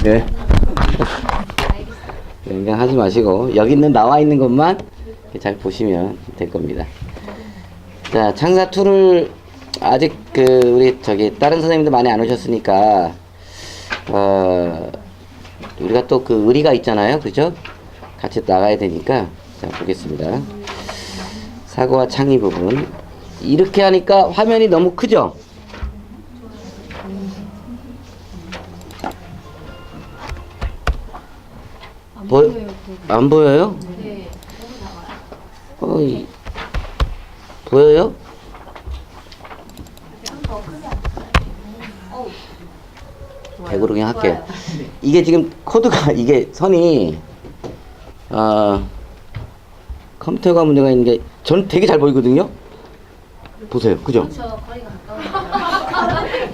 네. 그냥 하지 마시고 여기 있는 나와 있는 것만 잘 보시면 될 겁니다. 자, 창사 2를 아직 우리 다른 선생님들 많이 안 오셨으니까 우리가 또 의리가 있잖아요, 그죠? 같이 나가야 되니까 자 보겠습니다. 사고와 창의 부분 이렇게 하니까 화면이 너무 크죠? 안 보여요? 네. 보여요? 백으로 그냥 할게요. 이게 지금 코드가 이게 선이 컴퓨터가 문제가 있는 게 저는 되게 잘 보이거든요. 보세요, 그죠? 그렇죠. 거리가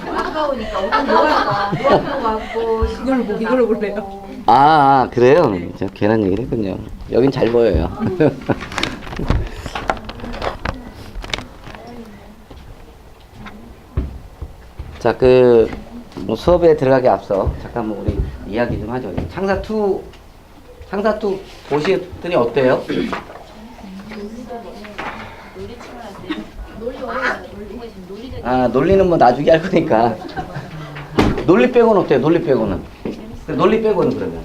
가까우니까 어떤 뭐가 왔고 이걸로 볼래요? 그래요? 제가 괜한 얘기를 했군요. 여긴 잘 보여요. 자, 뭐 수업에 들어가기 앞서 잠깐 우리 이야기 좀 하죠. 창사 2 보시더니 어때요? 논리는 뭐 나중에 할 거니까. 논리 빼고는 어때요? 논리 빼고는? 논리 빼고는 그러면?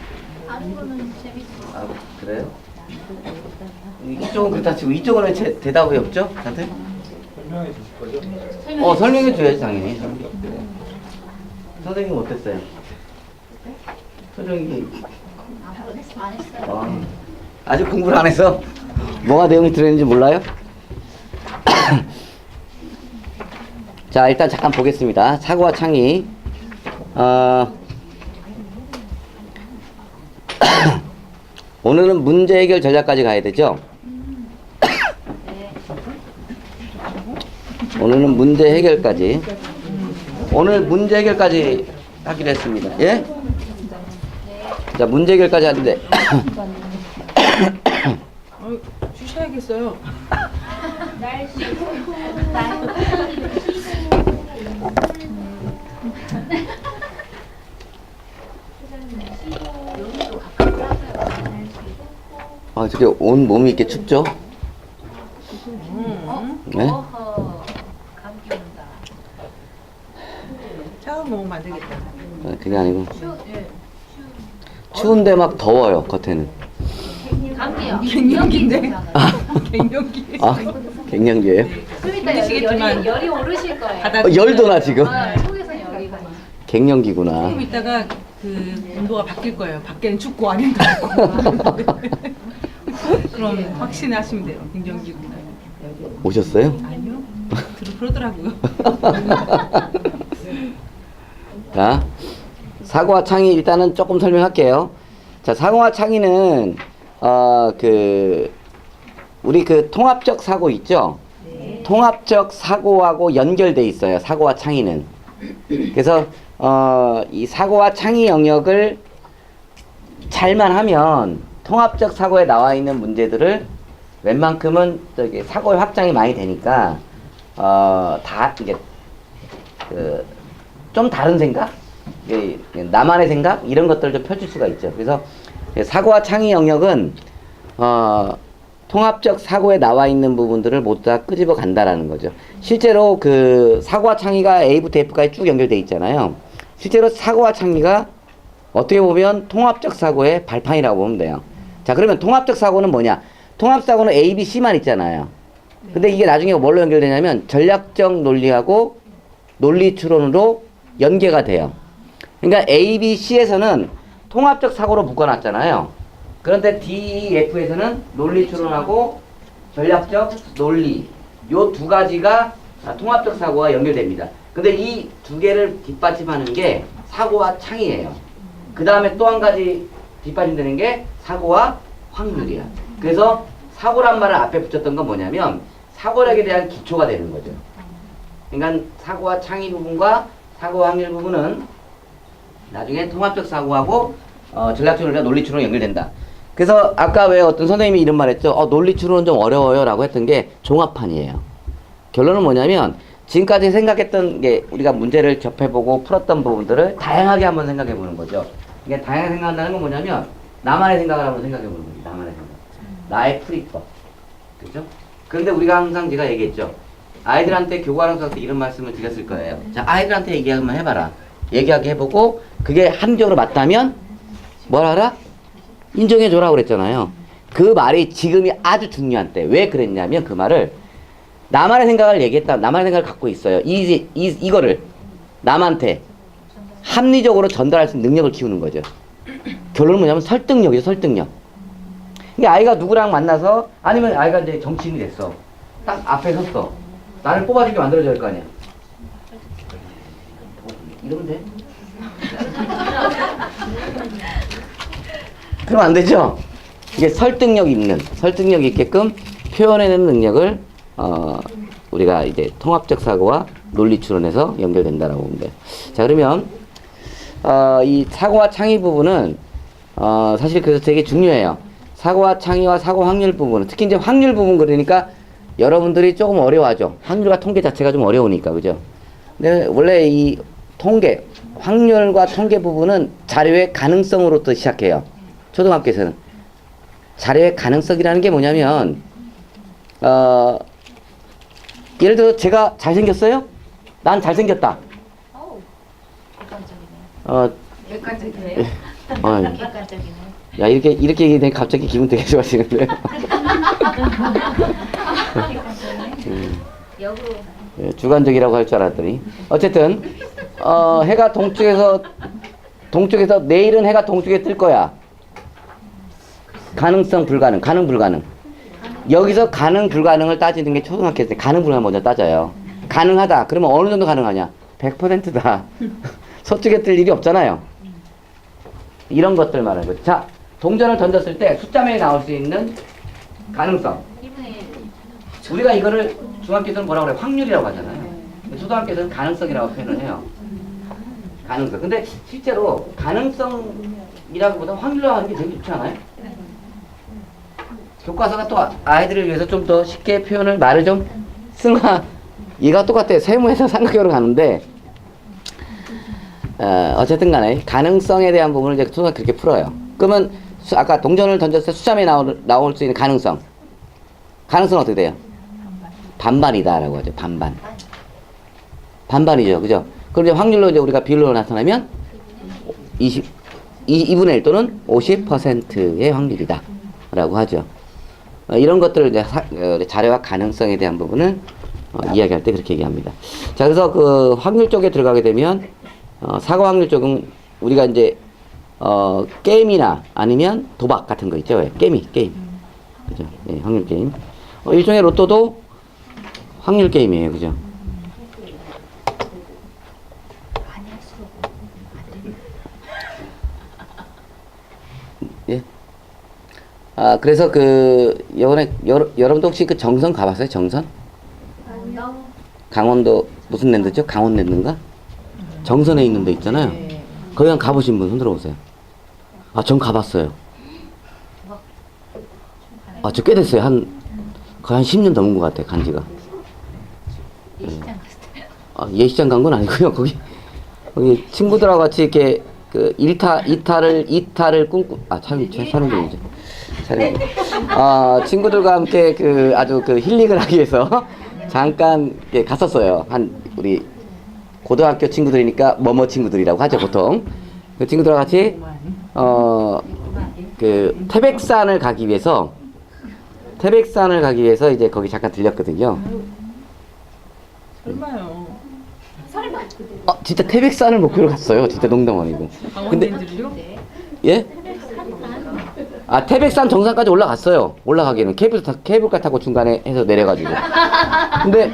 그래요? 이쪽은 그렇다 치고 이쪽은 왜 대답이 없죠? 다들? 설명해 주실 거죠? 설명해 줘야지 당연히. 선생님 어땠어요? 선생님이 아직 공부를 안 해서 뭐가 내용이 들어있는지 몰라요? 자, 일단 잠깐 보겠습니다. 사고와 창의. 오늘은 문제 해결 전략까지 가야 되죠? 오늘은 문제 해결까지. 오늘 문제 해결까지 하기로 했습니다. 예? 자, 문제 해결까지 하는데. 쉬셔야겠어요. 저게 온 몸이 이렇게 춥죠? 네? 차가운 먹으면 안 되겠다. 그게 아니고 추운데 막 더워요 겉에는. 감기요. 갱년기인데. 갱년기. 갱년기예요? 그러니까 열이 오르실 거예요. 열도 나 지금. 속에서 열이 가. 갱년기구나. 조금 있다가 온도가 바뀔 거예요. 밖에는 춥고 안에는 덥고. 그럼 확신하시면 돼요. 갱년기구나. 오셨어요? 아니요. 그러더라고요. 자, 사고와 창의 일단은 조금 설명할게요. 자, 사고와 창의는 우리 통합적 사고 있죠? 네. 통합적 사고하고 연결돼 있어요. 사고와 창의는. 그래서 이 사고와 창의 영역을 잘만 하면 통합적 사고에 나와 있는 문제들을 웬만큼은 사고의 확장이 많이 되니까 다 이게 좀 다른 생각, 나만의 생각 이런 것들을 좀 펼칠 수가 있죠. 그래서 사고와 창의 영역은 통합적 사고에 나와 있는 부분들을 모두 다 끄집어 간다라는 거죠. 실제로 사고와 창의가 A부터 F까지 쭉 연결돼 있잖아요. 실제로 사고와 창의가 어떻게 보면 통합적 사고의 발판이라고 보면 돼요. 자, 그러면 통합적 사고는 뭐냐? 통합 사고는 A, B, C만 있잖아요. 근데 이게 나중에 뭘로 연결되냐면 전략적 논리하고 논리 추론으로 연계가 돼요. 그러니까 A, B, C에서는 통합적 사고로 묶어놨잖아요. 그런데 D, E, F에서는 논리 추론하고 전략적 논리 요 두 가지가 통합적 사고와 연결됩니다. 근데 이 두 개를 뒷받침하는 게 사고와 창의예요. 그 다음에 또 한 가지 뒷받침되는 게 사고와 확률이야. 그래서 사고란 말을 앞에 붙였던 건 뭐냐면 사고력에 대한 기초가 되는 거죠. 그러니까 사고와 창의 부분과 사고와 확률 부분은 나중에 통합적 사고하고 전략적 논리와 논리 추론이 연결된다. 그래서 아까 왜 어떤 선생님이 이런 말 했죠? 논리 추론은 좀 어려워요 라고 했던 게 종합판이에요. 결론은 뭐냐면 지금까지 생각했던 게 우리가 문제를 접해보고 풀었던 부분들을 다양하게 한번 생각해 보는 거죠. 이게 다양하게 생각한다는 건 뭐냐면 나만의 생각을 한번 생각해 보는 거지. 나만의 생각. 나의 풀이법. 그죠? 그런데 우리가 항상 제가 얘기했죠. 아이들한테 교과학에서 이런 말씀을 드렸을 거예요. 자, 아이들한테 얘기 한번 해봐라. 얘기하게 해보고 그게 합리적으로 맞다면 뭘 하라? 인정해줘라 그랬잖아요. 그 말이 지금이 아주 중요한 때. 왜 그랬냐면 그 말을 나만의 생각을 얘기했다. 나만의 생각을 갖고 있어요. 이거를 남한테 합리적으로 전달할 수 있는 능력을 키우는 거죠. 결론은 뭐냐면 설득력이죠. 설득력. 그러니까 아이가 누구랑 만나서 아니면 아이가 이제 정치인이 됐어. 딱 앞에 섰어. 나를 뽑아주게 만들어줘야 할 거 아니야. 이러면 돼? 그러면 안 되죠? 이게 설득력 있게끔 표현해내는 능력을, 우리가 이제 통합적 사고와 논리 추론에서 연결된다라고 보면 돼요. 자, 그러면, 이 사고와 창의 부분은, 사실 그래서 되게 중요해요. 사고와 창의와 사고 확률 부분은, 특히 이제 확률 부분 그러니까 여러분들이 조금 어려워하죠. 확률과 통계 자체가 좀 어려우니까, 그죠? 근데 원래 이 통계, 확률과 통계 부분은 자료의 가능성으로부터 시작해요. 초등학교에서는. 자료의 가능성이라는 게 뭐냐면, 예를 들어 제가 잘생겼어요? 난 잘생겼다. 객관적이네요. 객관적이네. 야, 이렇게 얘기되면 갑자기 기분 되게 좋아지는데요. 역으로. 예, 주관적이라고 할 줄 알았더니. 어쨌든, 해가 동쪽에서 내일은 해가 동쪽에 뜰 거야. 가능성 불가능, 가능 불가능. 여기서 가능 불가능을 따지는 게 초등학교 때 가능 불가능 먼저 따져요. 가능하다. 그러면 어느 정도 가능하냐? 100%다. 서쪽에 뜰 일이 없잖아요. 이런 것들 말하는 거죠. 자, 동전을 던졌을 때 숫자명이 나올 수 있는 가능성. 우리가 이거를 중학교에서는 뭐라고 그래요? 확률이라고 하잖아요. 초등학교에서는 가능성이라고 표현을 해요. 가능성. 근데 실제로 가능성이라기보다 확률이라고 하는 게 되게 좋지 않아요? 교과서가 또 아이들을 위해서 좀 더 쉽게 표현을 말을 좀 얘가 똑같아요. 세무에서 삼각형으로 가는데 어쨌든 간에 가능성에 대한 부분을 이제 초등학교 그렇게 풀어요. 그러면 아까 동전을 던졌을 때 숫자명이 나올 수 있는 가능성은 어떻게 돼요? 반반이다라고 하죠. 반반이죠. 그죠? 그럼 이제 확률로 이제 우리가 비율로 나타내면 2분의 1 또는 50%의 확률이다 라고 하죠. 이런 것들을 이제 자료와 가능성에 대한 부분을 이야기할 때 그렇게 얘기합니다. 자, 그래서 그 확률 쪽에 들어가게 되면 사고 확률 쪽은 우리가 이제 게임이나 아니면 도박 같은 거 있죠. 왜? 게임. 그죠? 네, 확률 게임. 일종의 로또도 확률 게임이에요. 그죠? 예. 그래서 이번에 여러분도 혹시 그 정선 가봤어요? 정선? 강원도 무슨 랜드죠? 강원랜드인가? 정선에 있는 데 있잖아요. 거기 한 가보신 분 손 들어보세요. 전 가봤어요. 저 꽤 됐어요. 거의 한 10년 넘은 것 같아요. 간지가. 예시장 갔어요. 예시장 간 건 아니고요. 거기 친구들하고 같이 이렇게 그 2타를 꿈꾸, 촬영 중이죠. 친구들과 함께 아주 힐링을 하기 위해서 잠깐 갔었어요. 우리 고등학교 친구들이니까 뭐뭐 친구들이라고 하죠, 보통. 그 친구들과 같이, 태백산을 가기 위해서 이제 거기 잠깐 들렸거든요. 얼마요? 진짜 태백산을 목표로 갔어요. 진짜 농담 아니고. 근데, 강원랜드를요? 예? 태백산 정상까지 올라갔어요. 올라가기는. 케이블카 타고 중간에 해서 내려가지고. 근데,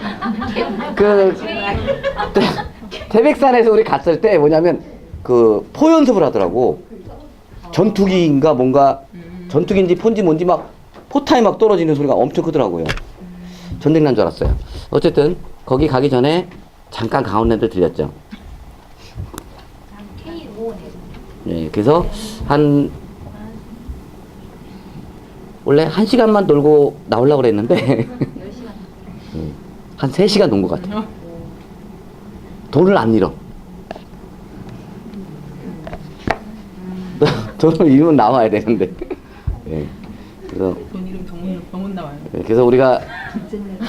태백산에서 우리 갔을 때 뭐냐면, 포 연습을 하더라고. 전투기인가 뭔가, 전투기인지 폰지 뭔지 포탄이 막 떨어지는 소리가 엄청 크더라고요. 전쟁 난 줄 알았어요. 어쨌든, 거기 가기 전에 잠깐 강원랜드 들렸죠. 네, 그래서 원래 1시간만 놀고 나오려고 그랬는데, 한 3시간 논 것 같아요. 돈을 안 잃어. 돈을 잃으면 나와야 되는데. 예. 그래서 돈 이름 병원 나와요. 예, 그래서 우리가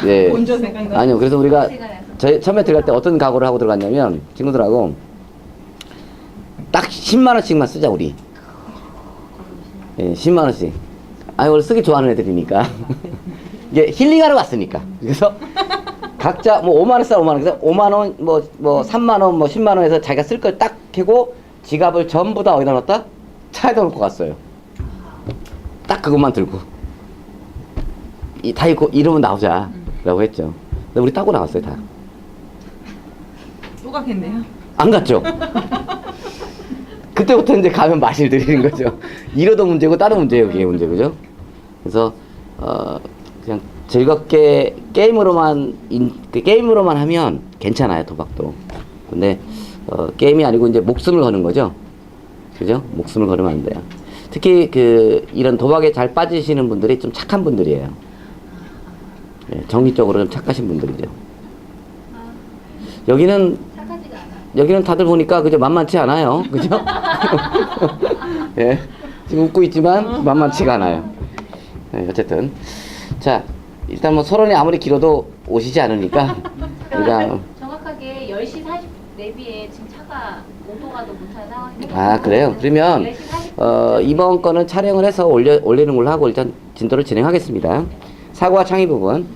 예. 본전 생각나. 아니요. 그래서 우리가 시간에서. 저희 처음에 들어갈 때 어떤 각오를 하고 들어갔냐면 친구들하고 딱 10만 원씩만 쓰자 우리. 예, 10만 원씩. 아니 원래 쓰기 좋아하는 애들이니까. 이게 힐링하러 갔으니까. 그래서 각자 뭐 5만 원 써 5만 원. 그래서 5만 원 뭐 3만 원 뭐 10만 원에서 자기가 쓸 걸 딱 캐고 지갑을 전부 다 어디다 넣었다? 차에다 놓고 갔어요. 딱 그것만 들고 다 읽고 이러면 나오자라고 했죠. 근데 우리 따고 나왔어요 다. 또 가겠네요. 안 갔죠. 그때부터 이제 가면 맛을 들이는 거죠. 이러도 문제고 따도 문제예요. 그게 문제 그죠? 그래서 그냥 즐겁게 게임으로만 하면 괜찮아요 도박도. 근데 게임이 아니고 이제 목숨을 거는 거죠. 그죠? 목숨을 걸으면 안 돼요. 특히 이런 도박에 잘 빠지시는 분들이 좀 착한 분들이에요. 예, 정신적으로 좀 착하신 분들이죠. 여기는 착하지가 않아. 여기는 다들 보니까 그저 만만치 않아요. 그죠? 예. 지금 웃고 있지만 만만치가 않아요. 예, 어쨌든. 자, 일단 뭐 서론이 아무리 길어도 오시지 않으니까 우리가 정확하게 10시 44분에 지금 차가 오도가도 못하는 상황이에요. 아, 그래요? 그러면 10시 40분. 이번 거는 촬영을 해서 올리는 걸로 하고 일단 진도를 진행하겠습니다. 사고와 창의 부분.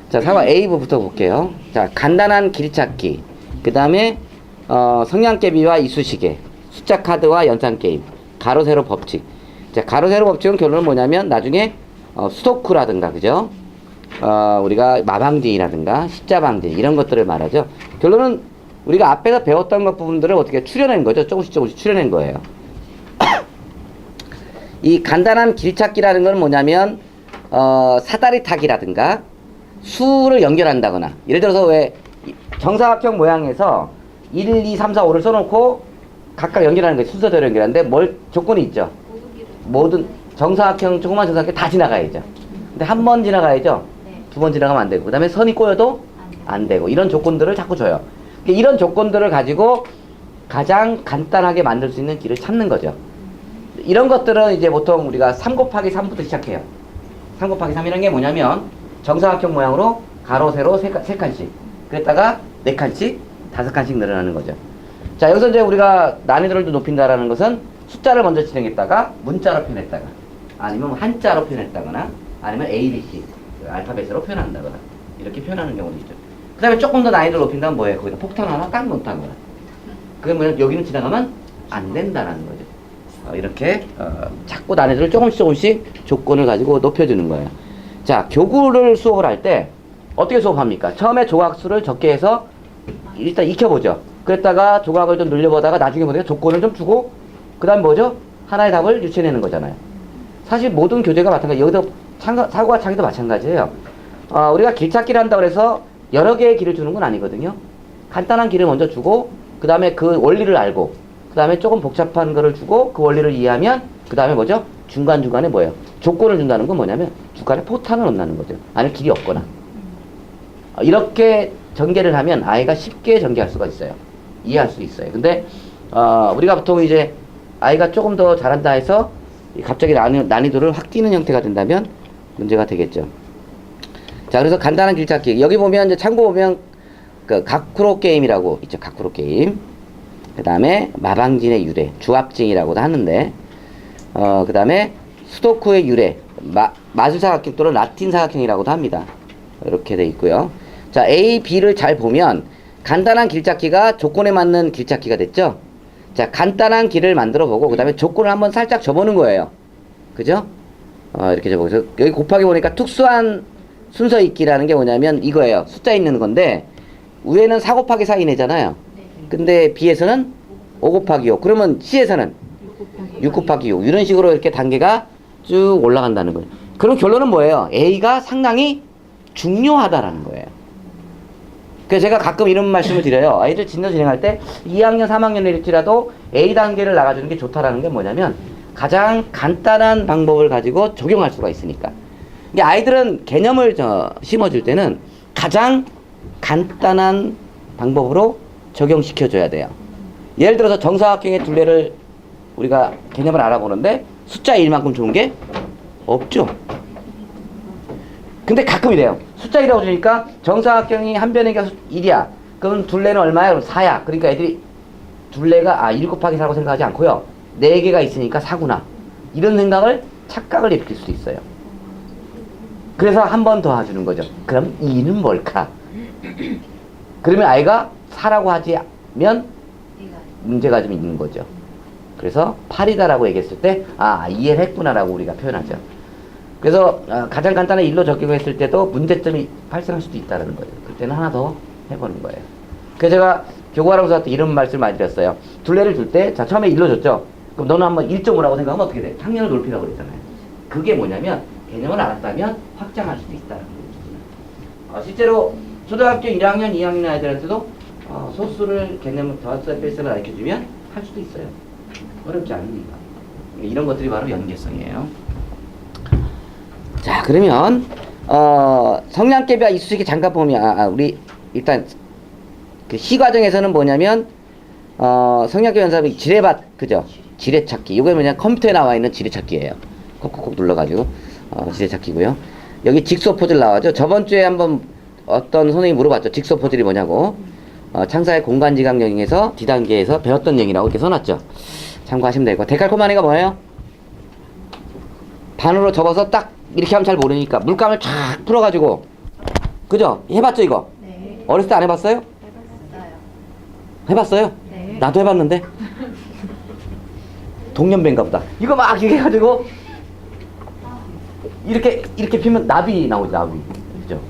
자, 사고 A부부터 볼게요. 자, 간단한 길찾기. 그 다음에 성냥개비와 이쑤시개. 숫자 카드와 연산 게임. 가로 세로 법칙. 자, 가로 세로 법칙은 결론은 뭐냐면 나중에 수도쿠라든가 그죠? 우리가 마방진이라든가 십자방진 이런 것들을 말하죠. 결론은 우리가 앞에서 배웠던 것 부분들을 어떻게 추려낸 거죠. 조금씩 추려낸 거예요. 이 간단한 길찾기라는 건 뭐냐면 사다리 타기라든가 수를 연결한다거나 예를 들어서 왜 정사각형 모양에서 1, 2, 3, 4, 5를 써놓고 각각 연결하는 거예요. 순서대로 연결하는데 조건이 있죠. 모든 정사각형 조그만 정사각형 다 지나가야죠. 근데 한 번 지나가야죠. 네. 두 번 지나가면 안 되고 그 다음에 선이 꼬여도 안 되고 이런 조건들을 자꾸 줘요. 이런 조건들을 가지고 가장 간단하게 만들 수 있는 길을 찾는 거죠. 이런 것들은 이제 보통 우리가 3 곱하기 3부터 시작해요. 3 곱하기 3이라는 게 뭐냐면 정사각형 모양으로 가로 세로 3칸씩 그랬다가 4칸씩 5칸씩 늘어나는 거죠. 자, 여기서 이제 우리가 난이도를 좀 높인다라는 것은 숫자를 먼저 진행했다가 문자로 표현했다가 아니면 한자로 표현했다거나 아니면 A, B, C 알파벳으로 표현한다거나 이렇게 표현하는 경우도 있죠. 그 다음에 조금 더 난이도를 높인다면 뭐예요? 거기다 폭탄 하나 딱 놓다거나 그게 뭐냐면 여기는 지나가면 안 된다라는 거죠. 이렇게 자꾸 난이도를 조금씩 조건을 가지고 높여주는 거예요. 자, 교구를 수업을 할 때 어떻게 수업합니까? 처음에 조각수를 적게 해서 일단 익혀보죠. 그랬다가 조각을 좀 늘려보다가 나중에 보니까 조건을 좀 주고 그 다음 뭐죠? 하나의 답을 유추해내는 거잖아요. 사실 모든 교재가 마찬가지예요. 여기도 사고와 창의도 마찬가지예요. 우리가 길찾기를 한다고 해서 여러 개의 길을 주는 건 아니거든요. 간단한 길을 먼저 주고 그 다음에 그 원리를 알고 그 다음에 조금 복잡한 거를 주고 그 원리를 이해하면 그 다음에 뭐죠? 중간중간에 뭐예요? 조건을 준다는 건 뭐냐면 중간에 포탄을 넣는다는 거죠. 아니면 길이 없거나 이렇게 전개를 하면 아이가 쉽게 전개할 수가 있어요. 이해할 수 있어요. 근데 우리가 보통 이제 아이가 조금 더 잘한다 해서 갑자기 난이도를 확 뛰는 형태가 된다면 문제가 되겠죠. 자, 그래서 간단한 길찾기. 여기 보면 이제 참고 보면 그 가쿠로 게임이라고 있죠. 가쿠로 게임. 그 다음에 마방진의 유래, 주합징이라고도 하는데, 그 다음에 수도쿠의 유래, 마술사각형 또는 라틴 사각형이라고도 합니다. 이렇게 돼 있고요. 자, A, B를 잘 보면 간단한 길찾기가 조건에 맞는 길찾기가 됐죠. 자, 간단한 길을 만들어 보고 그 다음에 조건을 한번 살짝 접어보는 거예요. 그죠? 이렇게 접어서 여기 곱하기 보니까 특수한 순서 읽기라는 게 뭐냐면 이거예요. 숫자 읽는 건데 위에는 4 곱하기 4 이내잖아요. 근데 B에서는 5 곱하기 5. 그러면 C에서는 6 곱하기 6. 이런 식으로 이렇게 단계가 쭉 올라간다는 거예요. 그럼 결론은 뭐예요? A가 상당히 중요하다라는 거예요. 그래서 제가 가끔 이런 말씀을 드려요. 아이들 진도 진행할 때 2학년, 3학년일지라도 A 단계를 나가주는 게 좋다라는 게 뭐냐면 가장 간단한 방법을 가지고 적용할 수가 있으니까. 이게 아이들은 개념을 심어줄 때는 가장 간단한 방법으로 적용시켜줘야 돼요. 예를 들어서 정사각형의 둘레를 우리가 개념을 알아보는데 숫자 1만큼 주는 게 없죠. 근데 가끔 이래요. 숫자 1이라고 주니까 정사각형이 한 변의 수 1이야. 그럼 둘레는 얼마야? 그럼 4야. 그러니까 애들이 둘레가 1 곱하기 4라고 생각하지 않고요. 4개가 있으니까 4구나. 이런 생각을 착각을 일으킬 수도 있어요. 그래서 한 번 더 해주는 거죠. 그럼 2는 뭘까? 그러면 아이가 4라고 하면 문제가 좀 있는 거죠. 그래서 8이다라고 얘기했을 때 이해를 했구나라고 우리가 표현하죠. 그래서 가장 간단한 일로 적용했을 때도 문제점이 발생할 수도 있다는 거예요. 그때는 하나 더 해보는 거예요. 그래서 제가 교과랑서 때 이런 말씀을 많이 드렸어요. 둘레를 줄 때, 자, 처음에 일로 줬죠? 그럼 너는 한번 1.5라고 생각하면 어떻게 돼? 학년을 높이라고 그랬잖아요. 그게 뭐냐면, 개념을 알았다면 확장할 수도 있다는 거예요. 실제로 초등학교 1학년, 2학년 아이들한테도 소수를 개념을 더하기 뺄셈을 가르쳐주면 할 수도 있어요. 어렵지 않으니까. 이런 것들이 바로 연계성이에요. 자, 그러면 성량계비와 이수식이 잠깐 보면 우리 일단 그 시 과정에서는 뭐냐면 성량계 연습이 지뢰밭 그죠? 지뢰찾기. 이거 뭐냐 컴퓨터에 나와 있는 지뢰찾기예요. 콕콕콕 눌러가지고 지뢰찾기고요. 여기 직소 퍼즐 나와죠. 저번 주에 한번 어떤 선생님이 물어봤죠. 직소 퍼즐이 뭐냐고. 창사의 공간지각 영역에서 D단계에서 배웠던 얘기라고 이렇게 써놨죠. 참고하시면 되고. 데칼코마니가 뭐예요? 반으로 접어서 딱 이렇게 하면 잘 모르니까 물감을 쫙 풀어가지고 그죠? 해봤죠 이거? 네. 어렸을 때 안 해봤어요? 해봤어요. 해봤어요? 네. 나도 해봤는데 동년배인가 보다. 이거 막 이렇게 해가지고 이렇게 피면 나비 나오죠. 나비 그죠?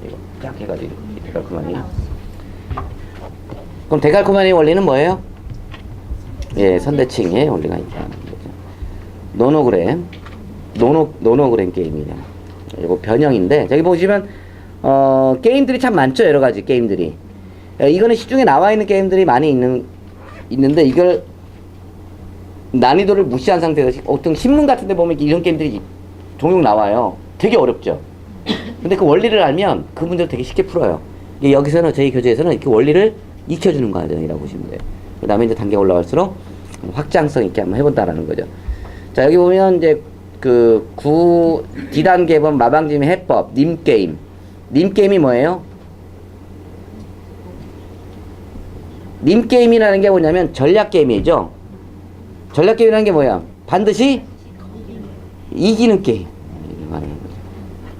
이거 쫙 해가지고 데칼코마니. 그럼 데칼코마니 원리는 뭐예요? 예, 선대칭의 원리가 있다. 노노그램 게임이냐. 이거 변형인데, 저기 보시면, 게임들이 참 많죠, 여러 가지 게임들이. 이거는 시중에 나와 있는 게임들이 많이 있는데, 이걸 난이도를 무시한 상태에서, 어떤 신문 같은 데 보면 이런 게임들이 종종 나와요. 되게 어렵죠. 근데 그 원리를 알면 그 문제를 되게 쉽게 풀어요. 여기서는, 저희 교재에서는 그 원리를 익혀주는 과정이라고 보시면 돼요. 그 다음에 이제 단계 올라갈수록 확장성 있게 한번 해본다라는 거죠. 자, 여기 보면 이제 그 D단계 본 마방짐의 해법, 님게임. 님게임이 뭐예요? 님게임이라는 게 뭐냐면 전략게임이죠. 전략게임이라는 게 뭐야? 반드시 이기는 게임.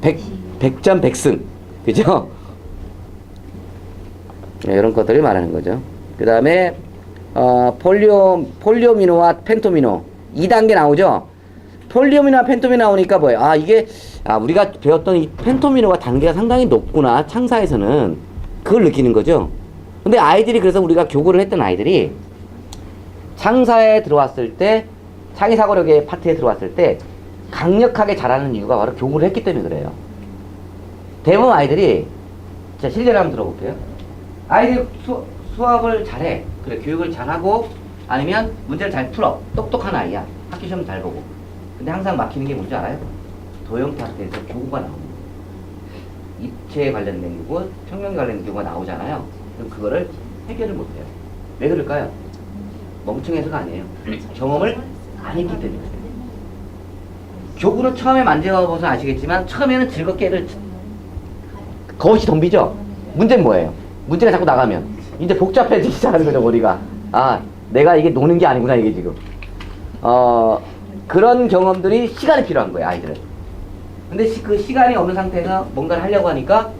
100점 100승. 그죠? 네, 이런 것들을 말하는 거죠. 그 다음에 폴리오미노와 펜토미노 2단계 나오죠. 폴리오미노와 펜토미노 나오니까 뭐예요? 이게 우리가 배웠던 이 펜토미노가 단계가 상당히 높구나 창사에서는 그걸 느끼는 거죠. 근데 아이들이 그래서 우리가 교구를 했던 아이들이 창사에 들어왔을 때 창의사고력의 파트에 들어왔을 때 강력하게 잘하는 이유가 바로 교구를 했기 때문에 그래요. 대부분 아이들이 자 실례를 한번 들어볼게요. 아이들이 수학을 잘해. 그래, 교육을 잘하고, 아니면 문제를 잘 풀어. 똑똑한 아이야. 학교 시험 잘 보고. 근데 항상 막히는 게 뭔지 알아요? 도형 파트에서 교구가 나옵니다. 입체에 관련된 교구, 평면에 관련된 교구가 나오잖아요. 그럼 그거를 해결을 못해요. 왜 그럴까요? 멍청해서가 아니에요. 경험을 안 했기 때문에. 교구는 처음에 만져봐서 아시겠지만, 처음에는 즐겁게 애를 거짓이 덤비죠? 문제는 뭐예요? 문제가 자꾸 나가면 이제 복잡해지기 시작하는 거죠, 머리가. 내가 이게 노는 게 아니구나, 이게 지금. 그런 경험들이 시간이 필요한 거예요, 아이들은. 근데 그 시간이 없는 상태에서 뭔가를 하려고 하니까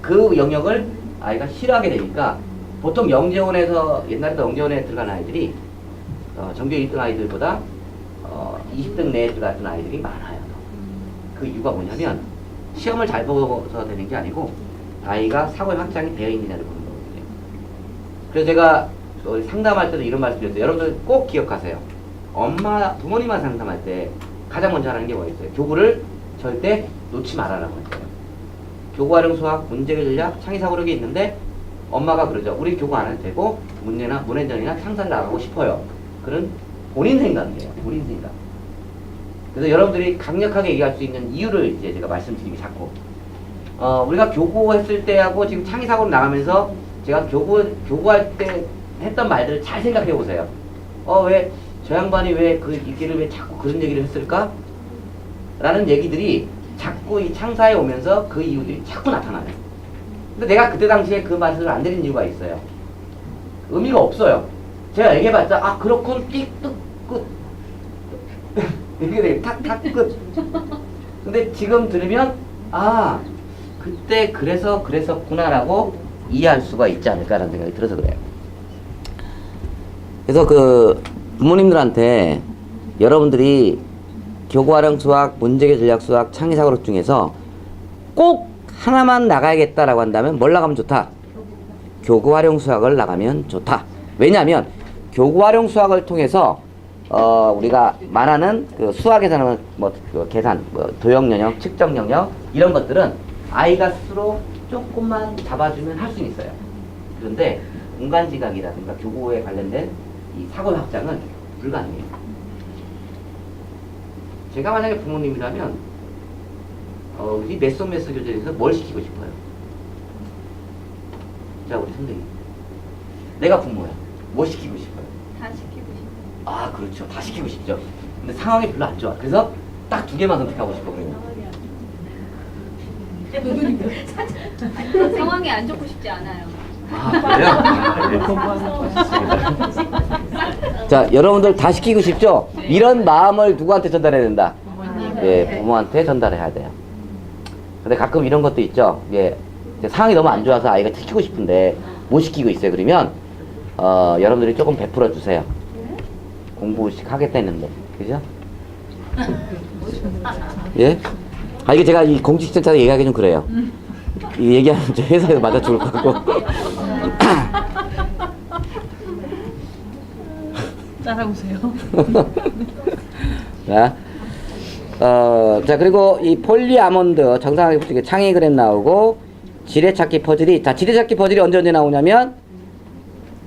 그 영역을 아이가 싫어하게 되니까 보통 영재원에서, 옛날에도 영재원에 들어간 아이들이 전교 1등 아이들보다 20등 내에 들어갔던 아이들이 많아요. 그 이유가 뭐냐면 시험을 잘 보고서 되는 게 아니고 아이가 사고의 확장이 되어 있느냐를 보는 거거든요. 그래서 제가 상담할 때도 이런 말씀 드렸어요. 여러분들 꼭 기억하세요. 부모님만 상담할 때 가장 먼저 하는 게 뭐 있어요? 교구를 절대 놓지 말아라고 했어요. 교구 활용 수학, 문제의 전략, 창의사고력이 있는데 엄마가 그러죠. 우리 교구 안 해도 되고 문해전이나 창사를 나가고 싶어요. 그런 본인 생각이에요. 본인 생각. 그래서 여러분들이 강력하게 얘기할 수 있는 이유를 이제 제가 말씀드리기 자꾸. 우리가 교구 했을 때하고 지금 창의사고로 나가면서 제가 교구할 때 했던 말들을 잘 생각해 보세요. 왜 저 양반이 왜 그 얘기를 왜 자꾸 그런 얘기를 했을까? 라는 얘기들이 자꾸 이 창사에 오면서 그 이유들이 자꾸 나타나요. 근데 내가 그때 당시에 그 말씀을 안 드린 이유가 있어요. 의미가 없어요. 제가 얘기해봤자 그렇군 띡뚝 끝 이렇게 돼 탁탁 끝. 근데 지금 들으면 그때 그랬었구나라고 이해할 수가 있지 않을까라는 생각이 들어서 그래요. 그래서 그 부모님들한테 여러분들이 교과활용 수학, 문제계 전략 수학, 창의사고력 중에서 꼭 하나만 나가야겠다라고 한다면 뭘 나가면 좋다? 교구활용 수학을 나가면 좋다. 왜냐하면 교구활용 수학을 통해서 우리가 말하는 그 수학에서는 그 계산, 도형 영역, 측정 영역 이런 것들은 아이가 스스로 조금만 잡아주면 할 수 있어요. 그런데 공간지각이라든가 교구에 관련된 이 사고 확장은 불가능해요. 제가 만약에 부모님이라면 우리 메소 교재에서 뭘 시키고 싶어요? 자, 우리 선생님. 내가 부모야. 뭐 시키고 싶어요? 다 시키고 싶어요. 그렇죠. 다 시키고 싶죠. 근데 상황이 별로 안 좋아. 그래서 딱 2개만 선택하고 싶어. 아니, 상황이 안 좋고 싶지 않아요. 그래요? 자, 여러분들 다 시키고 싶죠? 이런 마음을 누구한테 전달해야 된다? 부모한테 전달해야 돼요. 근데 가끔 이런 것도 있죠. 이제 상황이 너무 안 좋아서 아이가 시키고 싶은데 못 시키고 있어요. 그러면 여러분들이 조금 베풀어 주세요. 공부식 하겠다 했는데, 그죠? 예? 이게 제가 이 공직센터에 얘기하기 좀 그래요. 이 얘기하면 저 회사에서 맞아 죽을 것 같고. 따라오세요. 자, 그리고 이 폴리 아몬드 정상하게 붙이게 창의 그램 나오고 지뢰찾기 퍼즐이, 지뢰찾기 퍼즐이 언제 나오냐면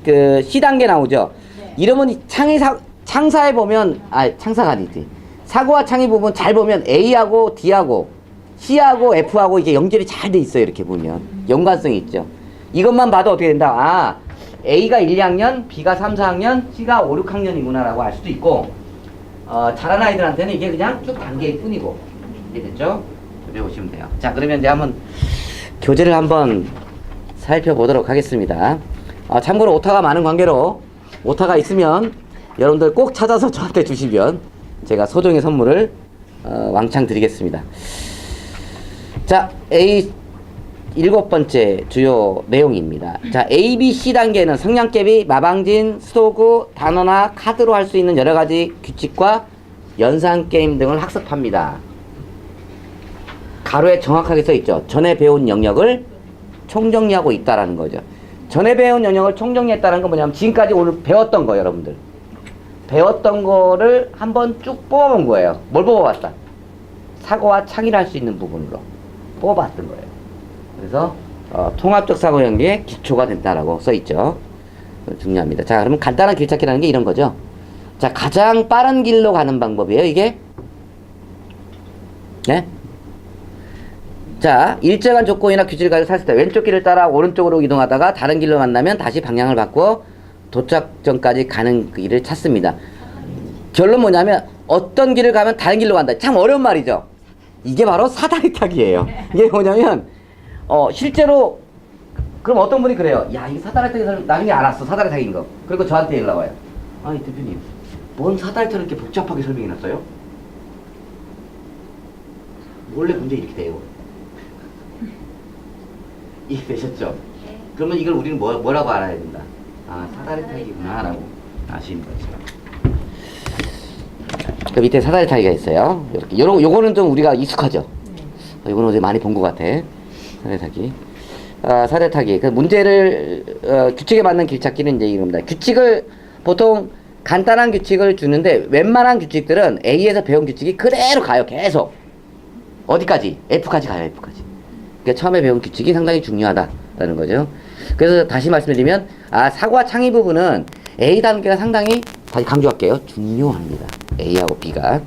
그 C단계 나오죠. 이러면 창사에 보면 창사가 아니지. 사고와 창의 부분 잘 보면 A하고 D하고 C하고 F하고 이게 연결이 잘 돼 있어요. 이렇게 보면 연관성이 있죠. 이것만 봐도 어떻게 된다? A가 1, 2학년, B가 3, 4학년, C가 5, 6학년이구나 라고 알 수도 있고, 잘하는 아이들한테는 이게 그냥 쭉 단계일 뿐이고. 이해됐죠? 배우시면 돼요. 자, 그러면 이제 한번 교재를 한번 살펴보도록 하겠습니다. 참고로 오타가 많은 관계로 오타가 있으면 여러분들 꼭 찾아서 저한테 주시면 제가 소정의 선물을 왕창 드리겠습니다. 자, A 7번째 주요 내용입니다. 자, A, B, C 단계는 성냥개비, 마방진, 스토그, 단어나 카드로 할 수 있는 여러가지 규칙과 연상게임 등을 학습합니다. 가로에 정확하게 써있죠. 전에 배운 영역을 총정리하고 있다라는 거죠. 전에 배운 영역을 총정리했다는 건 뭐냐면 지금까지 오늘 배웠던 거, 여러분들. 배웠던 거를 한번 쭉 뽑아본 거예요. 뭘 뽑아봤다? 사고와 창의를 할 수 있는 부분으로 뽑아봤던 거예요. 그래서 통합적 사고 연계의 기초가 된다라고 써있죠. 중요합니다. 자, 그러면 간단한 길찾기라는 게 이런 거죠. 자, 가장 빠른 길로 가는 방법이에요, 이게. 네? 자, 일정한 조건이나 규칙을 가지고 탔을 때 왼쪽 길을 따라 오른쪽으로 이동하다가 다른 길로 만나면 다시 방향을 바꾸어 도착점까지 가는 그 길을 찾습니다. 결론 뭐냐면 어떤 길을 가면 다른 길로 간다. 참 어려운 말이죠. 이게 바로 사다리 타기예요. 이게 뭐냐면 실제로 그럼 어떤 분이 그래요. 야, 이게 사다리 타기 나중에 알았어. 사다리 타기인 거. 그리고 저한테 연락 와요. 아니, 대표님, 뭔 사다리 타를 이렇게 복잡하게 설명해놨어요? 원래 문제 이렇게 돼요. 이해되셨죠? 네. 그러면 이걸 우리는 뭐라고 알아야 된다? 사다리 타기구나 라고 아시는 거죠. 그 밑에 사다리 타기가 있어요. 이렇게. 요거는 좀 우리가 익숙하죠? 요거는 어제 많이 본 것 같아. 사다리 타기. 사다리 타기. 그 문제를, 규칙에 맞는 길찾기는 이제 이겁니다. 규칙을 보통 간단한 규칙을 주는데 웬만한 규칙들은 A에서 배운 규칙이 그대로 가요. 계속. 어디까지? F까지 가요. F까지. 그러니까 처음에 배운 규칙이 상당히 중요하다라는 거죠. 그래서 다시 말씀드리면 사고와 창의 부분은 A 단계가 상당히, 다시 강조할게요, 중요합니다. A하고 B가.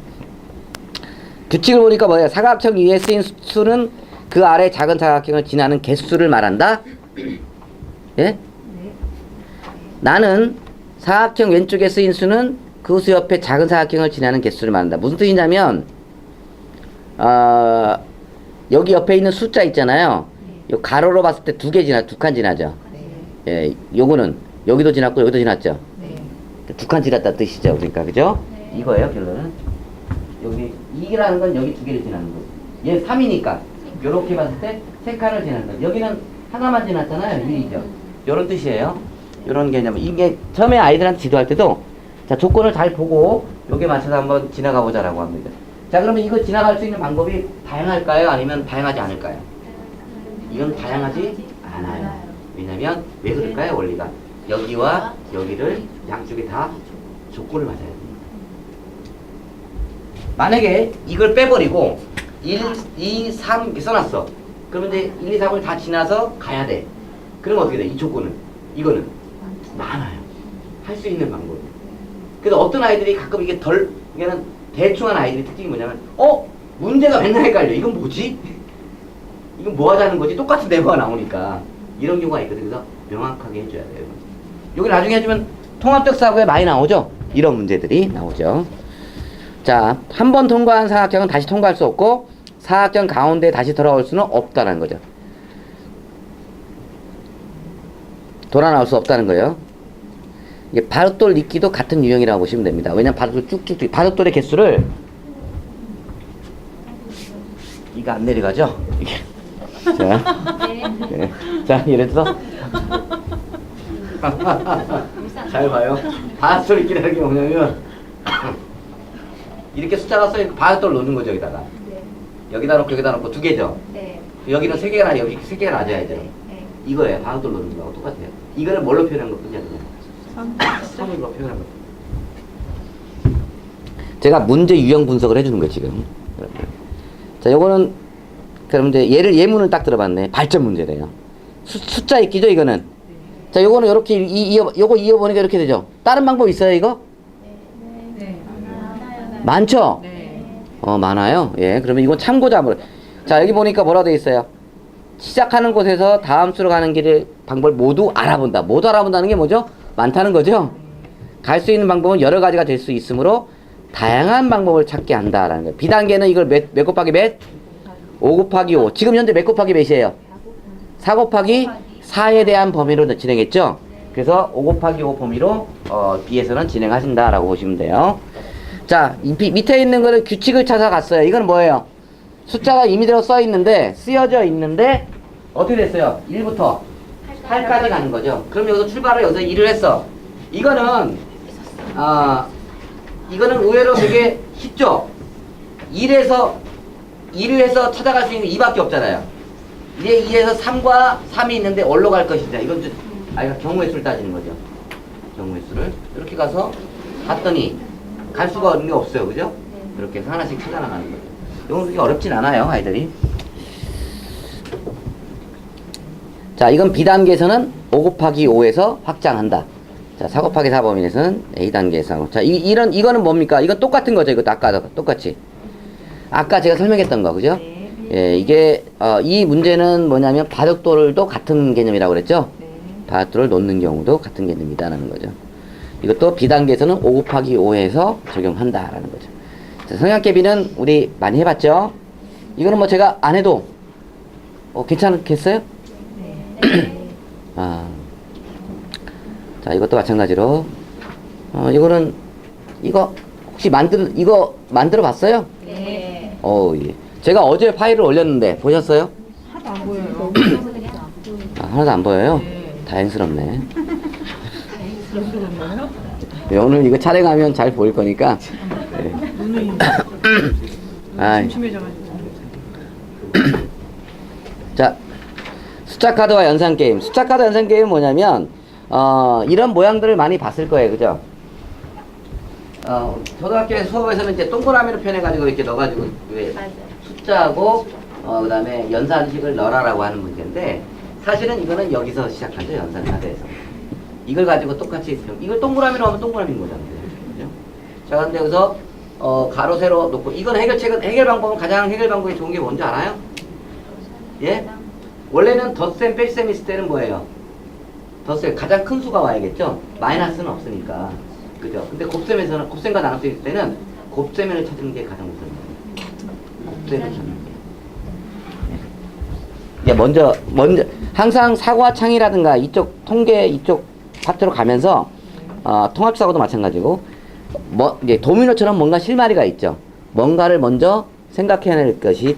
규칙을 보니까 뭐예요? 사각형 위에 쓰인 수는 그 아래 작은 사각형을 지나는 개수를 말한다. 예? 나는 사각형 왼쪽에 쓰인 수는 그 수 옆에 작은 사각형을 지나는 개수를 말한다. 무슨 뜻이냐면 여기 옆에 있는 숫자 있잖아요. 요 가로로 봤을 때 두 칸 지나죠. 예, 요거는 여기도 지났고 여기도 지났죠. 두 칸 지났다는 뜻이죠. 그러니까 그죠? 이거예요 결론은. 여기 2라는 건 여기 두 개를 지나는 거고, 얘 3이니까 요렇게 봤을 때 세 칸을 지나는 거죠. 여기는 하나만 지났잖아요. 1이죠. 요런 뜻이에요. 요런 개념. 이게 처음에 아이들한테 지도할 때도 자, 조건을 잘 보고 요게 맞춰서 한번 지나가 보자라고 합니다. 자, 그러면 이거 지나갈 수 있는 방법이 다양할까요? 아니면 다양하지 않을까요? 이건 다양하지 않아요. 왜냐면 왜 그럴까요? 원리가 여기와 여기를 양쪽에 다 조건을 맞아야 됩니다. 만약에 이걸 빼버리고 1, 2, 3 이렇게 써놨어. 그러면 이제 1, 2, 3을 다 지나서 가야 돼. 그럼 어떻게 돼? 이 조건은. 이거는 많아요. 할 수 있는 방법이. 그래서 어떤 아이들이 가끔 이게 이게는 대충한 아이들의 특징이 뭐냐면 문제가 맨날 헷갈려. 이건 뭐지? 이건 뭐 하자는 거지? 똑같은 네모가 나오니까. 이런 경우가 있거든. 그래서 명확하게 해줘야 돼요. 여기 나중에 해주면 통합적 사고에 많이 나오죠? 이런 문제들이 나오죠. 자, 한 번 통과한 사각형은 다시 통과할 수 없고 사각형 가운데에 다시 돌아올 수는 없다는 거죠. 돌아 나올 수 없다는 거예요. 이게 바둑돌 잇기도 같은 유형이라고 보시면 됩니다. 왜냐면 바둑돌 쭉쭉 바둑돌의 개수를 이거 안 내려가죠? 이게. 자, 네. 자, 예를 들어서 잘 봐요. 바둑돌 잇기라는 게 뭐냐면 이렇게 숫자가 써있고 바둑돌 놓는 거죠. 여기다가 여기다 놓고 두 개죠. 여기는 세 개가 여기 세 개가 낮아야 돼요. 이거예요. 바둑돌 놓는 거하고 똑같아요. 이거는 뭘로 표현한 것뿐이야. 선으로 표현한 것. 제가 문제 유형 분석을 해주는 거예요 지금. 자, 요거는 그럼 이제 예문을 딱 들어봤네. 발전 문제래요. 숫자 읽기죠 이거는. 자, 요거는 요렇게 요거 이어보니까 이렇게 되죠. 다른 방법 있어요 이거? 네. 많죠? 네. 많아요. 예, 그러면 이건 참고자물. 자, 여기 보니까 뭐라 되어 있어요? 시작하는 곳에서 다음 수로 가는 길의 방법을 모두 알아본다. 모두 알아본다는 게 뭐죠? 많다는 거죠? 갈 수 있는 방법은 여러 가지가 될 수 있으므로 다양한 방법을 찾게 한다라는 거예요. B단계는 이걸 몇 곱하기 몇? 5 곱하기 5. 지금 현재 몇 곱하기 몇이에요? 4 곱하기 4에 대한 범위로 진행했죠? 그래서 5 곱하기 5 범위로 B에서는 진행하신다라고 보시면 돼요. 자, 밑에 있는 거를 규칙을 찾아갔어요. 이건 뭐예요? 숫자가 임의대로 쓰여져 있는데 어떻게 됐어요? 1부터 8까지 가는 거죠. 그럼 여기서 출발을 여기서 1을 했어. 이거는 의외로 되게 쉽죠? 1을 해서 찾아갈 수 있는 2밖에 없잖아요. 이제 2에서 3과 3이 있는데 어디로 갈 것이냐. 이건 좀 경우의 수를 따지는 거죠. 경우의 수를. 이렇게 가서 갔더니 갈 수가 없는 게 없어요. 그죠? 이렇게 해서 하나씩 찾아나가는 거죠. 이건 그렇게 어렵진 않아요. 아이들이. 자, 이건 B단계에서는 5 곱하기 5에서 확장한다. 자, 4 곱하기 4 범위에서는 A단계에서. 자, 이거는 뭡니까? 이건 똑같은 거죠. 이것도 아까도 똑같이. 아까 제가 설명했던 거, 그죠? 예, 이게, 이 문제는 뭐냐면 바둑돌도 같은 개념이라고 그랬죠? 바둑돌을 놓는 경우도 같은 개념이다라는 거죠. 이것도 B단계에서는 5 곱하기 5에서 적용한다라는 거죠. 자, 성향개비는 우리 많이 해봤죠? 이거는 뭐 제가 안 해도, 괜찮겠어요? 자, 이것도 마찬가지로 이거 혹시 만들어 봤어요? 네. 예. 제가 어제 파일을 올렸는데 보셨어요? 하나도 안 보여요. 하나도 안 보여요? 네. 다행스럽네. 그런가요? 네, 오늘 이거 촬영하면 잘 보일 거니까. 네. 눈이 아이. 침침해져가지고. 자, 숫자 카드와 연상 게임. 숫자 카드 연상 게임은 뭐냐면 이런 모양들을 많이 봤을 거예요, 그죠? 초등학교 수업에서는 이제 동그라미로 표현해가지고 이렇게 넣어가지고 맞아요. 숫자하고 그다음에 연산식을 넣어라라고 하는 문제인데 사실은 이거는 여기서 시작하죠, 연산 카드에서. 이걸 가지고 똑같이 이걸 동그라미로 하면 동그라미인 거잖아요, 그죠? 자, 근데 여기서 가로 세로 놓고 이건 해결 방법은 가장 해결 방법이 좋은 게 뭔지 알아요? 예? 원래는 덧셈 뺄셈 있을 때는 뭐예요? 덧셈 가장 큰 수가 와야겠죠. 마이너스는 없으니까. 그죠? 근데 곱셈에서는 곱셈과 나눗셈 있을 때는 곱셈을 찾는 게 가장 우선입니다. 곱셈을 찾는 게. 이제 먼저 항상 사고와 창이라든가 이쪽 통계 이쪽 파트로 가면서 통합사고도 마찬가지고 이제 도미노처럼 뭔가 실마리가 있죠. 뭔가를 먼저 생각해낼 것이